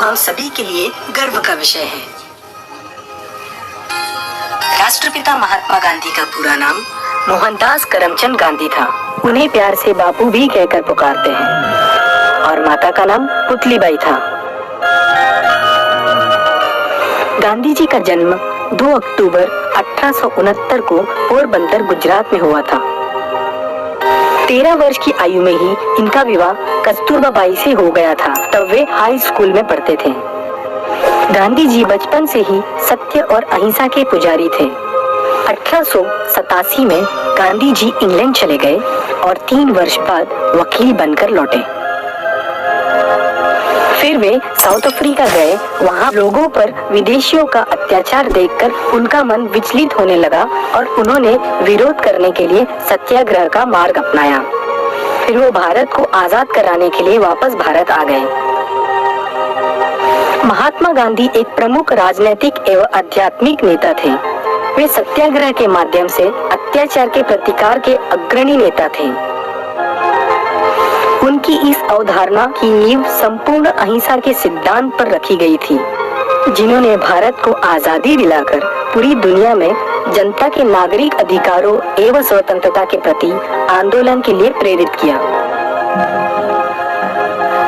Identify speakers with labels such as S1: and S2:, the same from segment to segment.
S1: हम सभी के लिए गर्व का विषय है। राष्ट्रपिता महात्मा गांधी का पूरा नाम मोहनदास करमचंद गांधी था। उन्हें प्यार से बापू भी कहकर पुकारते हैं और माता का नाम पुतलीबाई था। गांधी जी का जन्म 2 अक्टूबर 1869 को पोरबंदर गुजरात में हुआ था। 13 वर्ष की आयु में ही इनका विवाह कस्तूरबा बाई से हो गया था। तब वे हाई स्कूल में पढ़ते थे। गांधी जी बचपन से ही सत्य और अहिंसा के पुजारी थे। 1887 में गांधी जी इंग्लैंड चले गए और 3 वर्ष बाद वकील बनकर लौटे। फिर वे साउथ अफ्रीका गए। वहाँ लोगों पर विदेशियों का अत्याचार देखकर उनका मन विचलित होने लगा और उन्होंने विरोध करने के लिए सत्याग्रह का मार्ग अपनाया। फिर वो भारत को आजाद कराने के लिए वापस भारत आ गए। महात्मा गांधी एक प्रमुख राजनीतिक एवं आध्यात्मिक नेता थे। वे सत्याग्रह के माध्यम से अत्याचार के प्रतिकार के अग्रणी नेता थे। उनकी इस अवधारणा की नींव संपूर्ण अहिंसा के सिद्धांत पर रखी गई थी, जिन्होंने भारत को आजादी दिलाकर पूरी दुनिया में जनता के नागरिक अधिकारों एवं स्वतंत्रता के प्रति आंदोलन के लिए प्रेरित किया।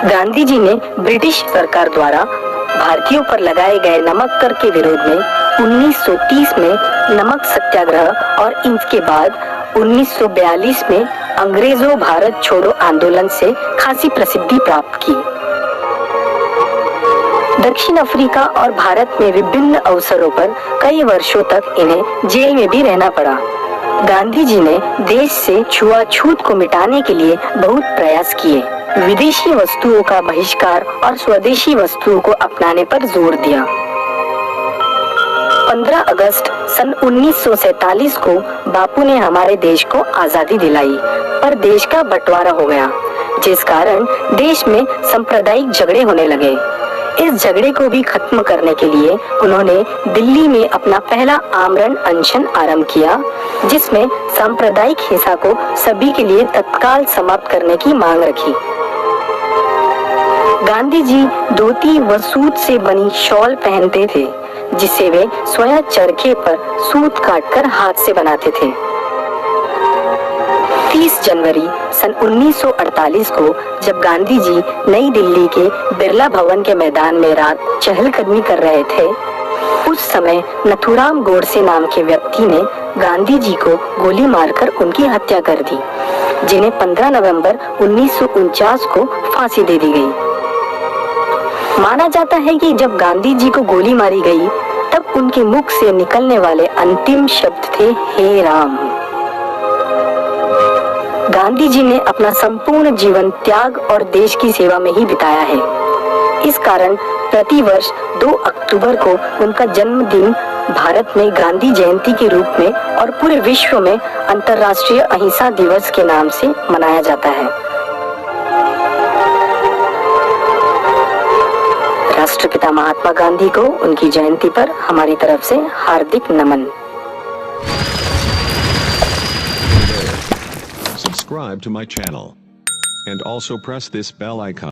S1: गांधी जी ने ब्रिटिश सरकार द्वारा भारतीयों पर लगाए गए नमक कर के विरोध में 1930 में नमक सत्याग्रह और इसके बाद 1942 में अंग्रेजों भारत छोड़ो आंदोलन से खासी प्रसिद्धि प्राप्त की। दक्षिण अफ्रीका और भारत में विभिन्न अवसरों पर कई वर्षों तक इन्हें जेल में भी रहना पड़ा। गांधी जी ने देश से छुआछूत को मिटाने के लिए बहुत प्रयास किए। विदेशी वस्तुओं का बहिष्कार और स्वदेशी वस्तुओं को अपनाने पर जोर दिया। 15 अगस्त सन 1947 को बापू ने हमारे देश को आजादी दिलाई, पर देश का बंटवारा हो गया, जिस कारण देश में सांप्रदायिक झगड़े होने लगे। इस झगड़े को भी खत्म करने के लिए उन्होंने दिल्ली में अपना पहला आमरण अनशन आरंभ किया, जिसमें सांप्रदायिक हिंसा को सभी के लिए तत्काल समाप्त करने की मांग रखी। गांधी जी धोती व सूत से बनी शॉल पहनते थे, जिसे वे स्वयं चरखे पर सूत काटकर हाथ से बनाते थे। 30 जनवरी सन 1948 को जब गांधी जी नई दिल्ली के बिरला भवन के मैदान में रात चहलकदमी कर रहे थे, उस समय नथुराम गोडसे नाम के व्यक्ति ने गांधी जी को गोली मारकर उनकी हत्या कर दी, जिन्हें 15 नवंबर 1949 को फांसी दे दी गई। माना जाता है कि जब गांधी जी को गोली मारी गई, तब उनके मुख से निकलने वाले अंतिम शब्द थे, हे राम। गांधी जी ने अपना संपूर्ण जीवन त्याग और देश की सेवा में ही बिताया है। इस कारण प्रतिवर्ष 2 अक्टूबर को उनका जन्मदिन भारत में गांधी जयंती के रूप में और पूरे विश्व में अंतर्राष्ट्रीय अहिंसा दिवस के नाम से मनाया जाता है। राष्ट्रपिता महात्मा गांधी को उनकी जयंती पर हमारी तरफ से हार्दिक नमन।
S2: Subscribe to my channel and also press this bell icon.